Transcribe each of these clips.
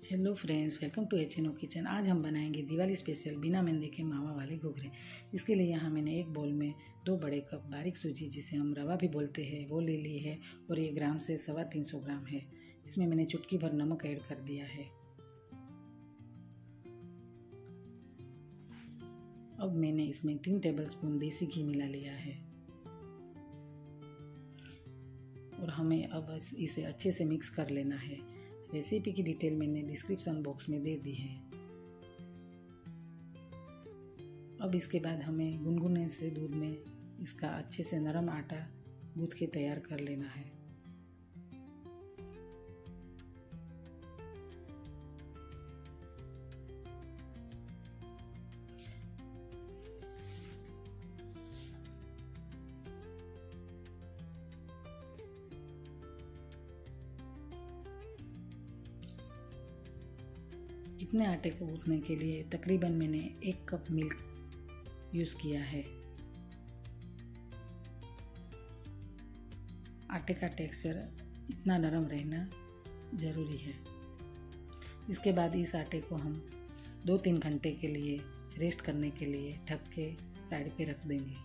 Hello friends, welcome to HNO kitchen. आज हम बनाएंगे दिवाली स्पेशल बिना मैदे के मावा वाले घुघरे। इसके लिए यहाँ मैंने एक बोल में 2 बड़े कप बारीक सूजी, जिसे हम रवा भी बोलते हैं, वो ले ली है और ये ग्राम से 350 ग्राम है। इसमें मैंने चुटकी भर नमक ऐड कर दिया है। अब मैंने इसमें 3 टेबलस्पून देसी घी मिला लिया है और हमें अब इसे अच्छे से मिक्स कर लेना है। रेसिपी की डिटेल मैंने डिस्क्रिप्शन बॉक्स में दे दी है। अब इसके बाद हमें गुनगुने से दूध में इसका अच्छे से नरम आटा गूंथ के तैयार कर लेना है। इतने आटे को गूंथने के लिए तकरीबन मैंने 1 कप मिल्क यूज़ किया है। आटे का टेक्सचर इतना नरम रहना ज़रूरी है। इसके बाद इस आटे को हम 2-3 घंटे के लिए रेस्ट करने के लिए ढक के साइड पे रख देंगे।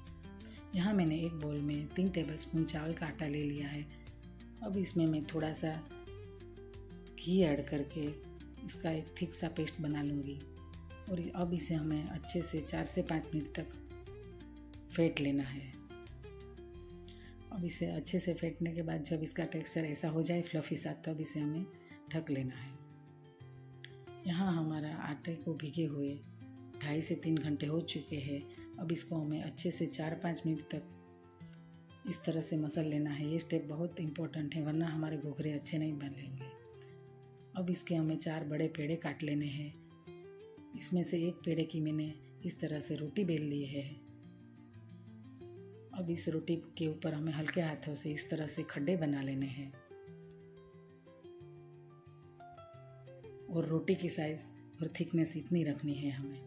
यहाँ मैंने एक बाउल में 3 टेबलस्पून चावल का आटा ले लिया है। अब इसमें मैं थोड़ा सा घी ऐड करके इसका एक थिक सा पेस्ट बना लूँगी और अब इसे हमें अच्छे से 4 से 5 मिनट तक फेंट लेना है। अब इसे अच्छे से फेंटने के बाद जब इसका टेक्सचर ऐसा हो जाए फ्लफी सा, तब इसे हमें ढक लेना है। यहाँ हमारा आटे को भिगे हुए 2.5 से 3 घंटे हो चुके हैं। अब इसको हमें अच्छे से 4-5 मिनट तक इस तरह से मसल लेना है। ये स्टेप बहुत इम्पोर्टेंट है, वरना हमारे घुघरे अच्छे नहीं बनेंगे। अब इसके हमें 4 बड़े पेड़े काट लेने हैं। इसमें से एक पेड़े की मैंने इस तरह से रोटी बेल ली है। अब इस रोटी के ऊपर हमें हल्के हाथों से इस तरह से खड्डे बना लेने हैं और रोटी की साइज और थिकनेस इतनी रखनी है हमें।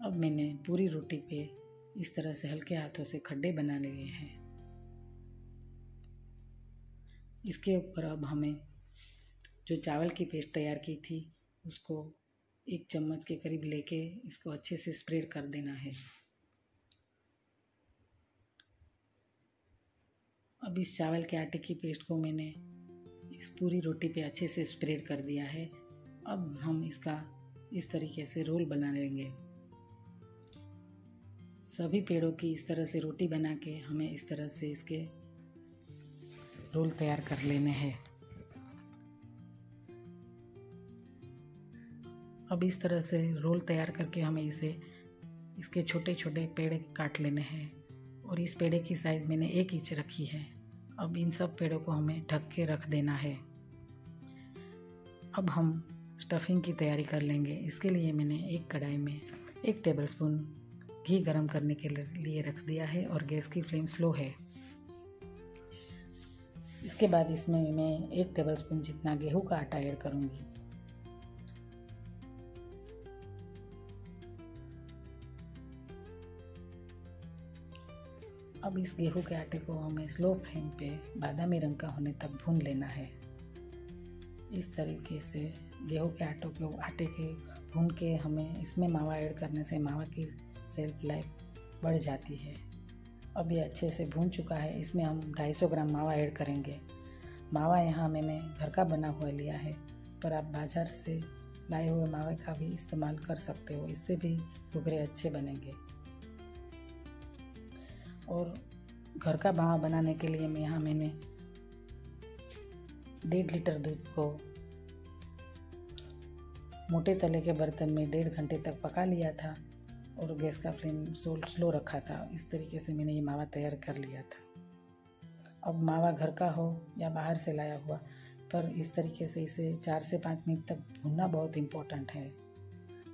अब मैंने पूरी रोटी पे इस तरह से हल्के हाथों से खड्डे बना लिए हैं। इसके ऊपर अब हमें जो चावल की पेस्ट तैयार की थी उसको 1 चम्मच के करीब लेके इसको अच्छे से स्प्रेड कर देना है। अब इस चावल के आटे की पेस्ट को मैंने इस पूरी रोटी पे अच्छे से स्प्रेड कर दिया है। अब हम इसका इस तरीके से रोल बना लेंगे। सभी पेड़ों की इस तरह से रोटी बना के हमें इस तरह से इसके रोल तैयार कर लेने हैं। अब इस तरह से रोल तैयार करके हमें इसके छोटे छोटे पेड़ काट लेने हैं और इस पेड़े की साइज़ मैंने 1 इंच रखी है। अब इन सब पेड़ों को हमें ढक के रख देना है। अब हम स्टफिंग की तैयारी कर लेंगे। इसके लिए मैंने एक कढ़ाई में 1 टेबलस्पून घी गरम करने के लिए रख दिया है और गैस की फ्लेम स्लो है। इसके बाद इसमें मैं 1 टेबलस्पून जितना गेहूं का आटा ऐड करूंगी। अब इस गेहूं के आटे को हमें स्लो फ्लेम पे बादामी रंग का होने तक भून लेना है। इस तरीके से गेहूं के आटे के भून के हमें इसमें मावा ऐड करने से मावा की शेल्फ लाइफ बढ़ जाती है। अब ये अच्छे से भून चुका है। इसमें हम 250 ग्राम मावा ऐड करेंगे। मावा यहाँ मैंने घर का बना हुआ लिया है, पर आप बाज़ार से लाए हुए मावे का भी इस्तेमाल कर सकते हो, इससे भी घुघरे अच्छे बनेंगे। और घर का मावा बनाने के लिए मैंने 1.5 लीटर दूध को मोटे तले के बर्तन में 1.5 घंटे तक पका लिया था और गैस का फ्लेम स्लो रखा था। इस तरीके से मैंने ये मावा तैयार कर लिया था। अब मावा घर का हो या बाहर से लाया हुआ, पर इस तरीके से इसे 4 से 5 मिनट तक भूनना बहुत इम्पोर्टेंट है।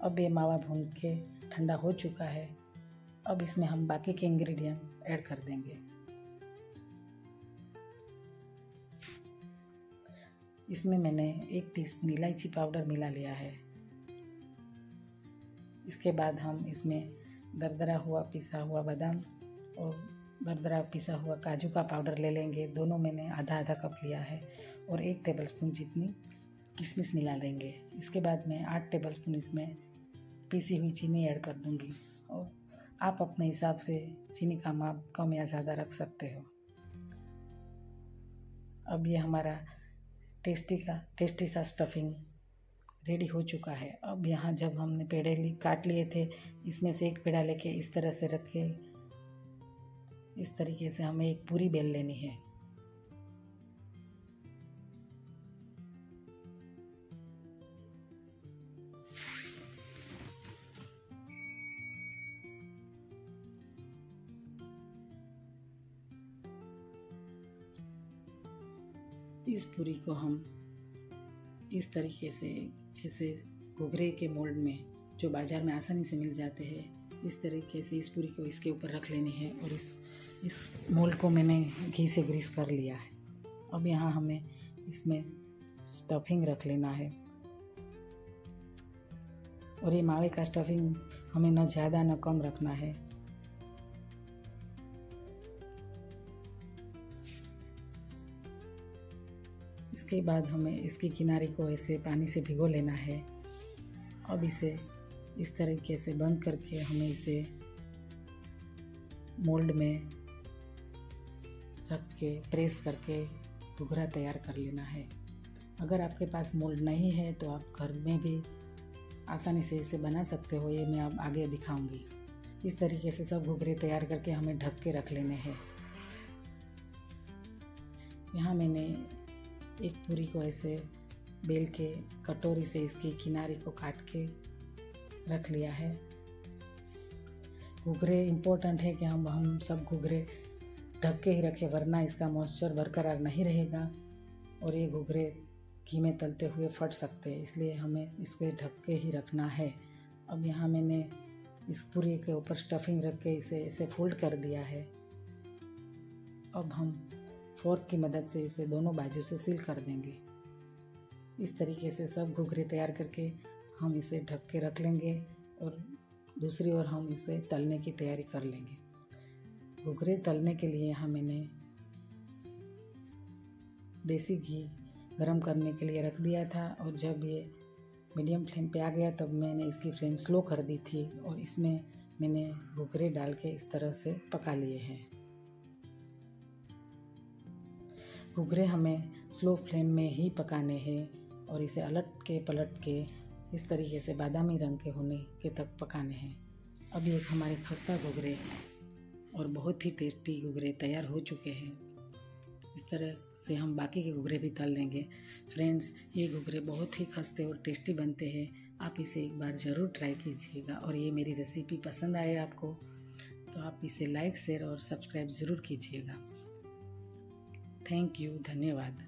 अब ये मावा भून के ठंडा हो चुका है। अब इसमें हम बाकी के इंग्रेडिएंट ऐड कर देंगे। इसमें मैंने 1 टीस्पून इलायची पाउडर मिला लिया है। इसके बाद हम इसमें दरदरा हुआ पिसा हुआ बादाम और दरदरा पिसा हुआ काजू का पाउडर ले लेंगे, दोनों मैंने आधा आधा कप लिया है, और 1 टेबलस्पून जितनी किशमिश मिला लेंगे। इसके बाद मैं 8 टेबलस्पून इसमें पीसी हुई चीनी ऐड कर दूंगी, और आप अपने हिसाब से चीनी का माप कम या ज़्यादा रख सकते हो। अब ये हमारा टेस्टी सा स्टफिंग रेडी हो चुका है। अब यहाँ जब हमने पेड़े काट लिए थे, इसमें से एक पेड़ा लेके इस तरह से रख के इस तरीके से हमें एक पूरी बेल लेनी है। इस पूरी को हम इस तरीके से ऐसे घुघरे के मोल्ड में, जो बाज़ार में आसानी से मिल जाते हैं, इस तरीके से इस पूरी को इसके ऊपर रख लेनी है। और इस मोल्ड को मैंने घी से ग्रीस कर लिया है। अब यहाँ हमें इसमें स्टफिंग रख लेना है, और ये मावे का स्टफिंग हमें न ज़्यादा न कम रखना है। इसके बाद हमें इसकी किनारे को ऐसे पानी से भिगो लेना है। अब इसे इस तरीके से बंद करके हमें इसे मोल्ड में रख के प्रेस करके घुघरा तैयार कर लेना है। अगर आपके पास मोल्ड नहीं है तो आप घर में भी आसानी से इसे बना सकते हो, ये मैं अब आगे दिखाऊंगी। इस तरीके से सब घुघरे तैयार करके हमें ढक के रख लेने हैं। यहाँ मैंने एक पूरी को ऐसे बेल के कटोरी से इसकी किनारे को काट के रख लिया है। घुघरे इम्पोर्टेंट है कि हम सब घुघरे ढक के ही रखें, वरना इसका मॉइस्चर बरकरार नहीं रहेगा और ये घुघरे घी में तलते हुए फट सकते हैं, इसलिए हमें इसके ढक के ही रखना है। अब यहाँ मैंने इस पूरी के ऊपर स्टफिंग रख के इसे ऐसे फोल्ड कर दिया है। अब हम फोर्क की मदद से इसे दोनों बाजू से सील कर देंगे। इस तरीके से सब घुघरे तैयार करके हम इसे ढक के रख लेंगे और दूसरी ओर हम इसे तलने की तैयारी कर लेंगे। घुघरे तलने के लिए यहाँ मैंने देसी घी गरम करने के लिए रख दिया था, और जब ये मीडियम फ्लेम पे आ गया तब मैंने इसकी फ्लेम स्लो कर दी थी और इसमें मैंने घुघरे डाल के इस तरह से पका लिए हैं। घुघरे हमें स्लो फ्लेम में ही पकाने हैं और इसे पलट के इस तरीके से बादामी रंग के होने के तक पकाने हैं। अब ये हमारे खस्ता घुघरे और बहुत ही टेस्टी घुघरे तैयार हो चुके हैं। इस तरह से हम बाकी के घुघरे भी तल लेंगे। फ्रेंड्स, ये घुघरे बहुत ही खस्ते और टेस्टी बनते हैं। आप इसे एक बार ज़रूर ट्राई कीजिएगा, और ये मेरी रेसिपी पसंद आए आपको तो आप इसे लाइक, शेयर और सब्सक्राइब ज़रूर कीजिएगा। थैंक यू, धन्यवाद।